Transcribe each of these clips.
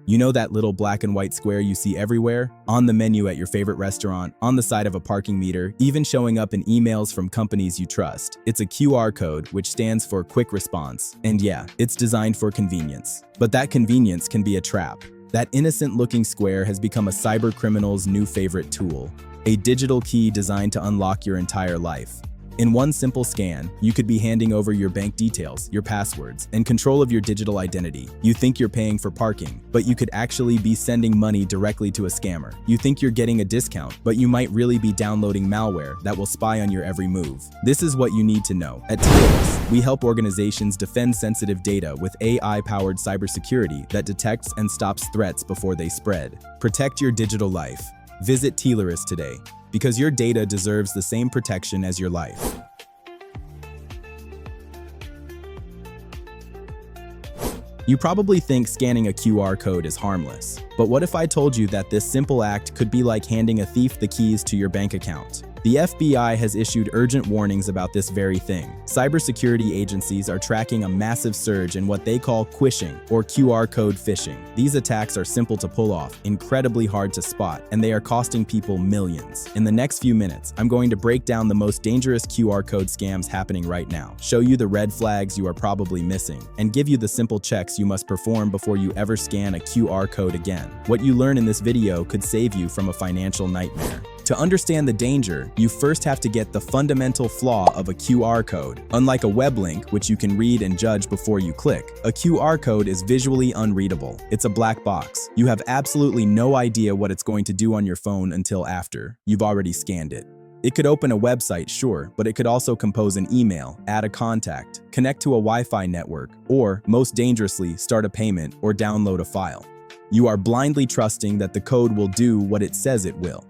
You know that little black and white square you see everywhere? On the menu at your favorite restaurant, on the side of a parking meter, even showing up in emails from companies you trust. It's a QR code, which stands for quick response. And yeah, it's designed for convenience. But that convenience can be a trap. That innocent-looking square has become a cybercriminal's new favorite tool, a digital key designed to unlock your entire life. In one simple scan, you could be handing over your bank details, your passwords, and control of your digital identity. You think you're paying for parking, but you could actually be sending money directly to a scammer. You think you're getting a discount, but you might really be downloading malware that will spy on your every move. This is what you need to know. At Tileris, we help organizations defend sensitive data with AI-powered cybersecurity that detects and stops threats before they spread. Protect your digital life. Visit Tileris today, because your data deserves the same protection as your life. You probably think scanning a QR code is harmless, but what if I told you that this simple act could be like handing a thief the keys to your bank account? The FBI has issued urgent warnings about this very thing. Cybersecurity agencies are tracking a massive surge in what they call quishing, or QR code phishing. These attacks are simple to pull off, incredibly hard to spot, and they are costing people millions. In the next few minutes, I'm going to break down the most dangerous QR code scams happening right now, show you the red flags you are probably missing, and give you the simple checks you must perform before you ever scan a QR code again. What you learn in this video could save you from a financial nightmare. To understand the danger, you first have to get the fundamental flaw of a QR code. Unlike a web link, which you can read and judge before you click, a QR code is visually unreadable. It's a black box. You have absolutely no idea what it's going to do on your phone until after you've already scanned it. It could open a website, sure, but it could also compose an email, add a contact, connect to a Wi-Fi network, or, most dangerously, start a payment or download a file. You are blindly trusting that the code will do what it says it will.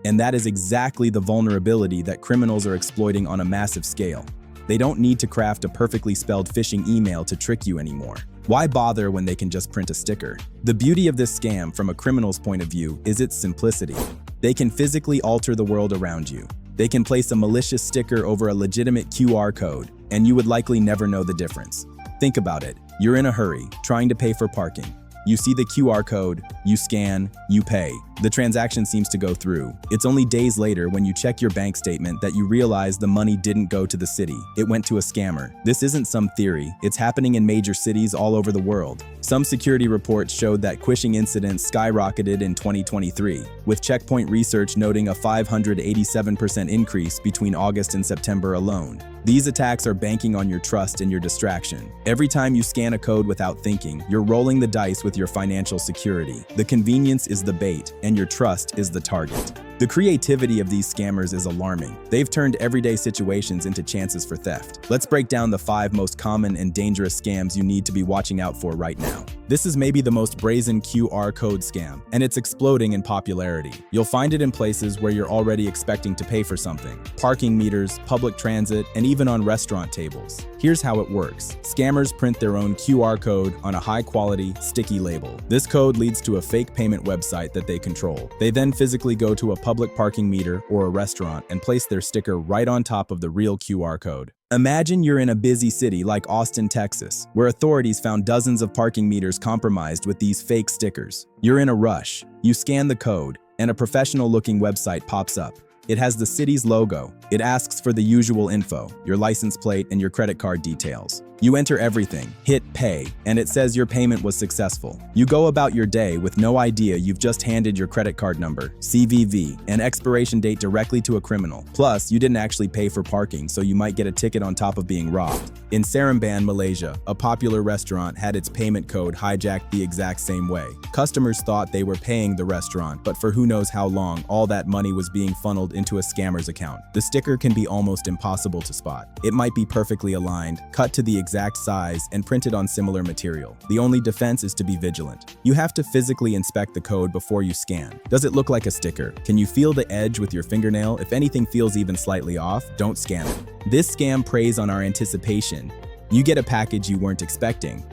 And that is exactly the vulnerability that criminals are exploiting on a massive scale. They don't need to craft a perfectly spelled phishing email to trick you anymore. Why bother when they can just print a sticker? The beauty of this scam from a criminal's point of view is its simplicity. They can physically alter the world around you. They can place a malicious sticker over a legitimate QR code, and you would likely never know the difference. Think about it. You're in a hurry, trying to pay for parking. You see the QR code, you scan, you pay. The transaction seems to go through. It's only days later when you check your bank statement that you realize the money didn't go to the city. It went to a scammer. This isn't some theory. It's happening in major cities all over the world. Some security reports showed that quishing incidents skyrocketed in 2023, with Checkpoint Research noting a 587% increase between August and September alone. These attacks are banking on your trust and your distraction. Every time you scan a code without thinking, you're rolling the dice with your financial security. The convenience is the bait, and your trust is the target. The creativity of these scammers is alarming. They've turned everyday situations into chances for theft. Let's break down the 5 most common and dangerous scams you need to be watching out for right now. This is maybe the most brazen QR code scam, and it's exploding in popularity. You'll find it in places where you're already expecting to pay for something: parking meters, public transit, and even on restaurant tables. Here's how it works. Scammers print their own QR code on a high-quality, sticky label. This code leads to a fake payment website that they control. They then physically go to a public parking meter or a restaurant and place their sticker right on top of the real QR code. Imagine you're in a busy city like Austin, Texas, where authorities found dozens of parking meters compromised with these fake stickers. You're in a rush. You scan the code, and a professional-looking website pops up. It has the city's logo. It asks for the usual info, your license plate and your credit card details. You enter everything, hit pay, and it says your payment was successful. You go about your day with no idea you've just handed your credit card number, CVV, and expiration date directly to a criminal. Plus, you didn't actually pay for parking, so you might get a ticket on top of being robbed. In Seremban, Malaysia, a popular restaurant had its payment code hijacked the exact same way. Customers thought they were paying the restaurant, but for who knows how long, all that money was being funneled into a scammer's account. The sticker can be almost impossible to spot. It might be perfectly aligned, cut to the exact size, and printed on similar material. The only defense is to be vigilant. You have to physically inspect the code before you scan. Does it look like a sticker? Can you feel the edge with your fingernail? If anything feels even slightly off, don't scan it. This scam preys on our anticipation. You get a package you weren't expecting.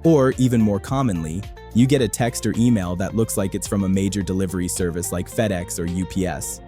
Or, even more commonly, you get a text or email that looks like it's from a major delivery service like FedEx or UPS.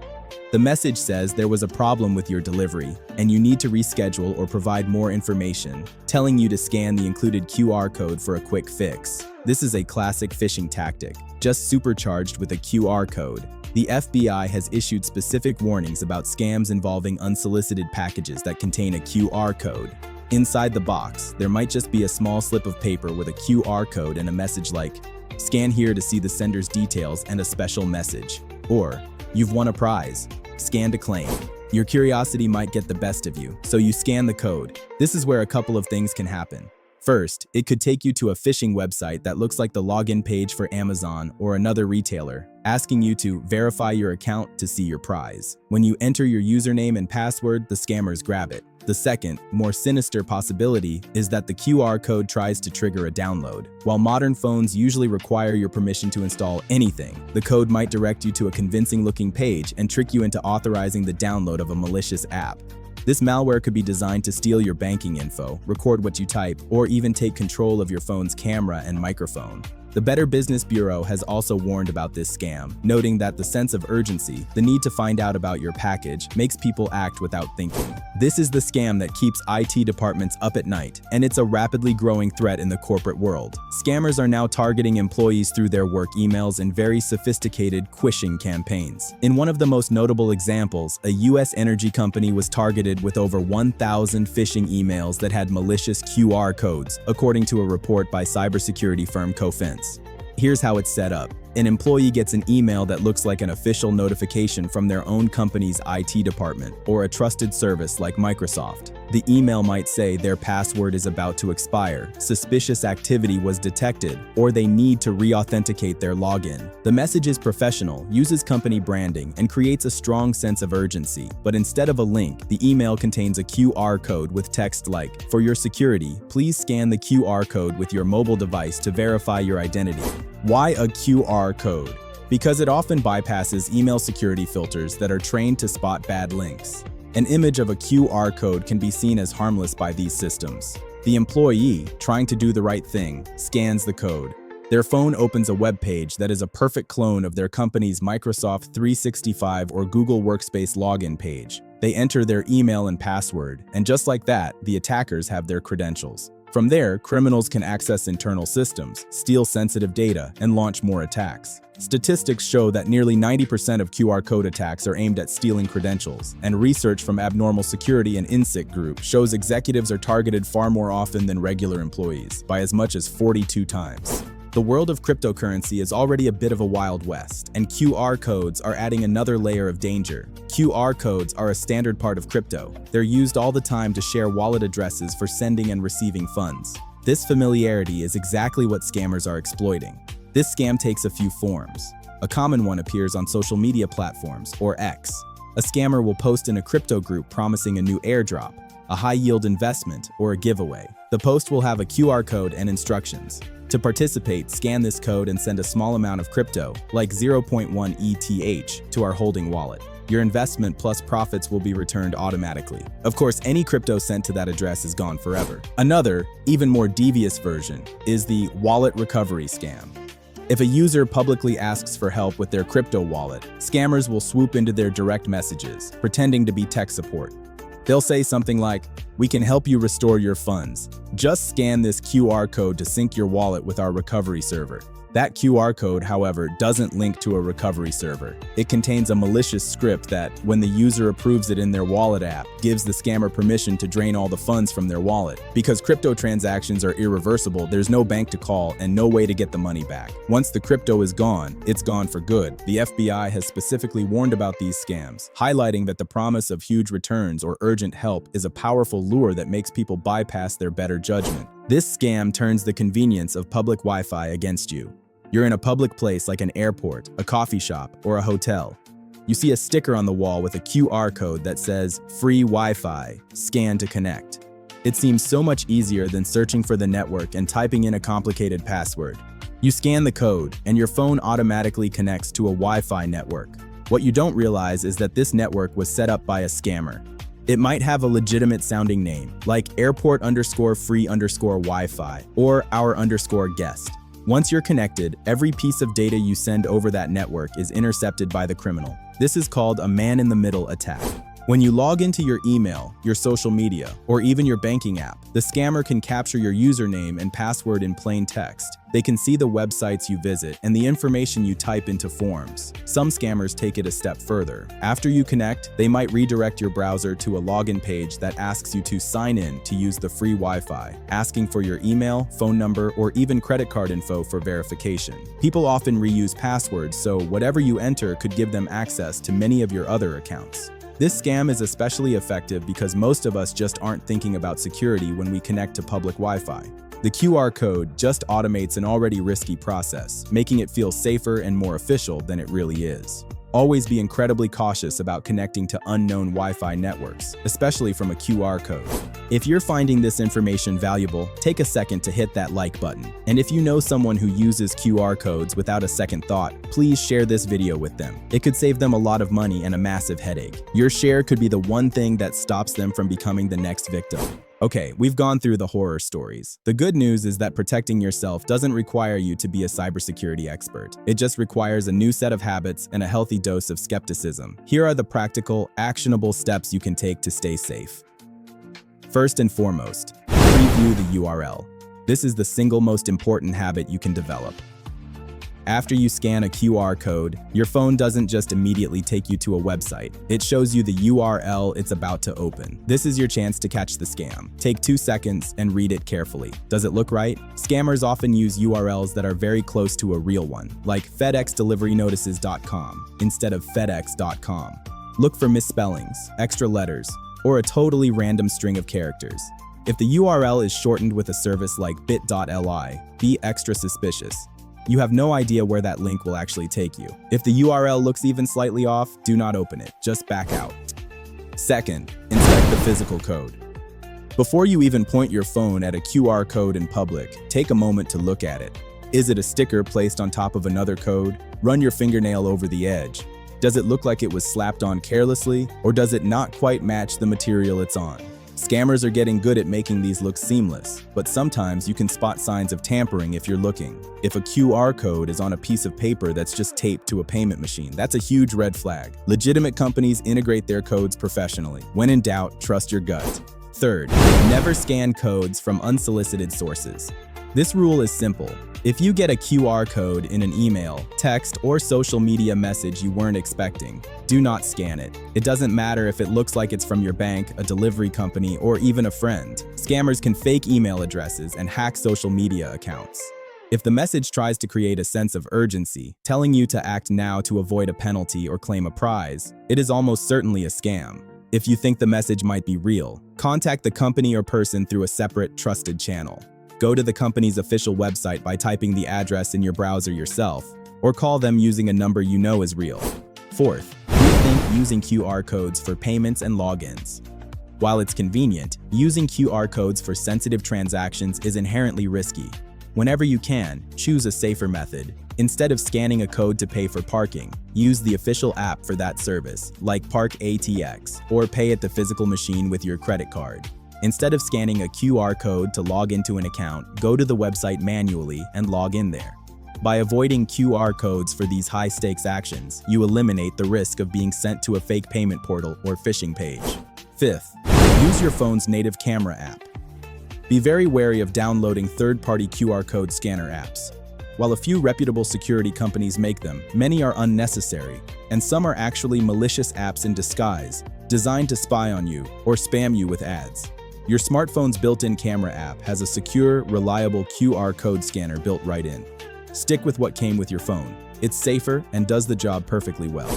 The message says there was a problem with your delivery, and you need to reschedule or provide more information, telling you to scan the included QR code for a quick fix. This is a classic phishing tactic, just supercharged with a QR code. The FBI has issued specific warnings about scams involving unsolicited packages that contain a QR code. Inside the box, there might just be a small slip of paper with a QR code and a message like, "Scan here to see the sender's details and a special message." Or, "You've won a prize. Scan to claim." Your curiosity might get the best of you, so you scan the code. This is where a couple of things can happen. First, it could take you to a phishing website that looks like the login page for Amazon or another retailer, asking you to verify your account to see your prize. When you enter your username and password, the scammers grab it. The second, more sinister possibility is that the QR code tries to trigger a download. While modern phones usually require your permission to install anything, the code might direct you to a convincing-looking page and trick you into authorizing the download of a malicious app. This malware could be designed to steal your banking info, record what you type, or even take control of your phone's camera and microphone. The Better Business Bureau has also warned about this scam, noting that the sense of urgency, the need to find out about your package, makes people act without thinking. This is the scam that keeps IT departments up at night, and it's a rapidly growing threat in the corporate world. Scammers are now targeting employees through their work emails and very sophisticated quishing campaigns. In one of the most notable examples, a US energy company was targeted with over 1,000 phishing emails that had malicious QR codes, according to a report by cybersecurity firm Cofense. Here's how it's set up. An employee gets an email that looks like an official notification from their own company's IT department or a trusted service like Microsoft. The email might say their password is about to expire, suspicious activity was detected, or they need to re-authenticate their login. The message is professional, uses company branding, and creates a strong sense of urgency. But instead of a link, the email contains a QR code with text like, "For your security, please scan the QR code with your mobile device to verify your identity." Why a QR code? Because it often bypasses email security filters that are trained to spot bad links. An image of a QR code can be seen as harmless by these systems. The employee, trying to do the right thing, scans the code. Their phone opens a web page that is a perfect clone of their company's Microsoft 365 or Google Workspace login page. They enter their email and password, and just like that, the attackers have their credentials. From there, criminals can access internal systems, steal sensitive data, and launch more attacks. Statistics show that nearly 90% of QR code attacks are aimed at stealing credentials, and research from Abnormal Security and INSIC Group shows executives are targeted far more often than regular employees, by as much as 42 times. The world of cryptocurrency is already a bit of a wild west, and QR codes are adding another layer of danger. QR codes are a standard part of crypto. They're used all the time to share wallet addresses for sending and receiving funds. This familiarity is exactly what scammers are exploiting. This scam takes a few forms. A common one appears on social media platforms, or X. A scammer will post in a crypto group promising a new airdrop, a high-yield investment, or a giveaway. The post will have a QR code and instructions. To participate, scan this code and send a small amount of crypto, like 0.1 ETH, to our holding wallet. Your investment plus profits will be returned automatically. Of course, any crypto sent to that address is gone forever. Another, even more devious version is the wallet recovery scam. If a user publicly asks for help with their crypto wallet, scammers will swoop into their direct messages, pretending to be tech support. They'll say something like, "We can help you restore your funds. Just scan this QR code to sync your wallet with our recovery server." That QR code, however, doesn't link to a recovery server. It contains a malicious script that, when the user approves it in their wallet app, gives the scammer permission to drain all the funds from their wallet. Because crypto transactions are irreversible, there's no bank to call and no way to get the money back. Once the crypto is gone, it's gone for good. The FBI has specifically warned about these scams, highlighting that the promise of huge returns or urgent help is a powerful lure that makes people bypass their better judgment. This scam turns the convenience of public Wi-Fi against you. You're in a public place like an airport, a coffee shop, or a hotel. You see a sticker on the wall with a QR code that says, "Free Wi-Fi, scan to connect." It seems so much easier than searching for the network and typing in a complicated password. You scan the code, and your phone automatically connects to a Wi-Fi network. What you don't realize is that this network was set up by a scammer. It might have a legitimate sounding name, like airport_free_Wi-Fi or our_guest. Once you're connected, every piece of data you send over that network is intercepted by the criminal. This is called a man-in-the-middle attack. When you log into your email, your social media, or even your banking app, the scammer can capture your username and password in plain text. They can see the websites you visit and the information you type into forms. Some scammers take it a step further. After you connect, they might redirect your browser to a login page that asks you to sign in to use the free Wi-Fi, asking for your email, phone number, or even credit card info for verification. People often reuse passwords, so whatever you enter could give them access to many of your other accounts. This scam is especially effective because most of us just aren't thinking about security when we connect to public Wi-Fi. The QR code just automates an already risky process, making it feel safer and more official than it really is. Always be incredibly cautious about connecting to unknown Wi-Fi networks, especially from a QR code. If you're finding this information valuable, take a second to hit that like button. And if you know someone who uses QR codes without a second thought, please share this video with them. It could save them a lot of money and a massive headache. Your share could be the one thing that stops them from becoming the next victim. Okay, we've gone through the horror stories. The good news is that protecting yourself doesn't require you to be a cybersecurity expert. It just requires a new set of habits and a healthy dose of skepticism. Here are the practical, actionable steps you can take to stay safe. First and foremost, preview the URL. This is the single most important habit you can develop. After you scan a QR code, your phone doesn't just immediately take you to a website. It shows you the URL it's about to open. This is your chance to catch the scam. Take 2 seconds and read it carefully. Does it look right? Scammers often use URLs that are very close to a real one, like FedExDeliveryNotices.com instead of FedEx.com. Look for misspellings, extra letters, or a totally random string of characters. If the URL is shortened with a service like bit.ly, be extra suspicious. You have no idea where that link will actually take you. If the URL looks even slightly off, do not open it, just back out. Second, inspect the physical code. Before you even point your phone at a QR code in public, take a moment to look at it. Is it a sticker placed on top of another code? Run your fingernail over the edge. Does it look like it was slapped on carelessly, or does it not quite match the material it's on? Scammers are getting good at making these look seamless, but sometimes you can spot signs of tampering if you're looking. If a QR code is on a piece of paper that's just taped to a payment machine, that's a huge red flag. Legitimate companies integrate their codes professionally. When in doubt, trust your gut. Third, never scan codes from unsolicited sources. This rule is simple. If you get a QR code in an email, text, or social media message you weren't expecting, do not scan it. It doesn't matter if it looks like it's from your bank, a delivery company, or even a friend. Scammers can fake email addresses and hack social media accounts. If the message tries to create a sense of urgency, telling you to act now to avoid a penalty or claim a prize, it is almost certainly a scam. If you think the message might be real, contact the company or person through a separate, trusted channel. Go to the company's official website by typing the address in your browser yourself, or call them using a number you know is real. Fourth, rethink using QR codes for payments and logins. While it's convenient, using QR codes for sensitive transactions is inherently risky. Whenever you can, choose a safer method. Instead of scanning a code to pay for parking, use the official app for that service, like Park ATX, or pay at the physical machine with your credit card. Instead of scanning a QR code to log into an account, go to the website manually and log in there. By avoiding QR codes for these high-stakes actions, you eliminate the risk of being sent to a fake payment portal or phishing page. Fifth, use your phone's native camera app. Be very wary of downloading third-party QR code scanner apps. While a few reputable security companies make them, many are unnecessary, and some are actually malicious apps in disguise, designed to spy on you or spam you with ads. Your smartphone's built-in camera app has a secure, reliable QR code scanner built right in. Stick with what came with your phone. It's safer and does the job perfectly well.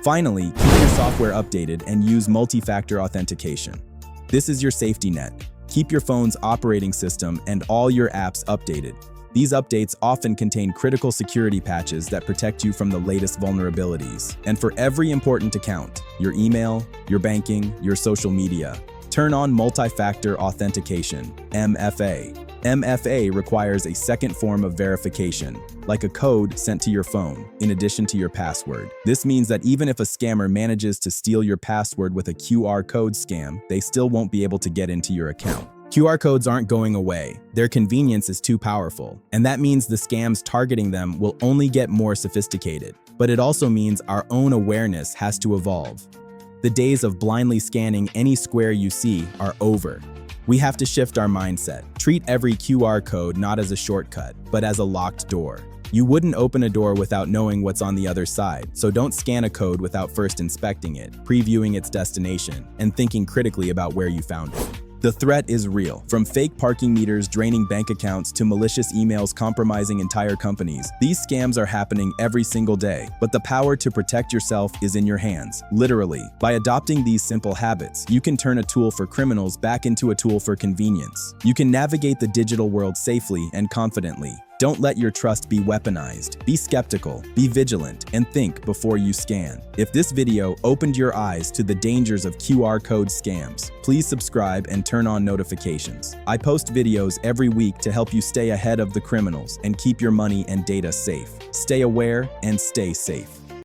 Finally, keep your software updated and use multi-factor authentication. This is your safety net. Keep your phone's operating system and all your apps updated. These updates often contain critical security patches that protect you from the latest vulnerabilities. And for every important account, your email, your banking, your social media, turn on multi-factor authentication, MFA. MFA requires a second form of verification, like a code sent to your phone, in addition to your password. This means that even if a scammer manages to steal your password with a QR code scam, they still won't be able to get into your account. QR codes aren't going away. Their convenience is too powerful, and that means the scams targeting them will only get more sophisticated. But it also means our own awareness has to evolve. The days of blindly scanning any square you see are over. We have to shift our mindset. Treat every QR code not as a shortcut, but as a locked door. You wouldn't open a door without knowing what's on the other side, so don't scan a code without first inspecting it, previewing its destination, and thinking critically about where you found it. The threat is real. From fake parking meters draining bank accounts to malicious emails compromising entire companies, these scams are happening every single day. But the power to protect yourself is in your hands, literally. By adopting these simple habits, you can turn a tool for criminals back into a tool for convenience. You can navigate the digital world safely and confidently. Don't let your trust be weaponized. Be skeptical, be vigilant, and think before you scan. If this video opened your eyes to the dangers of QR code scams, please subscribe and turn on notifications. I post videos every week to help you stay ahead of the criminals and keep your money and data safe. Stay aware and stay safe.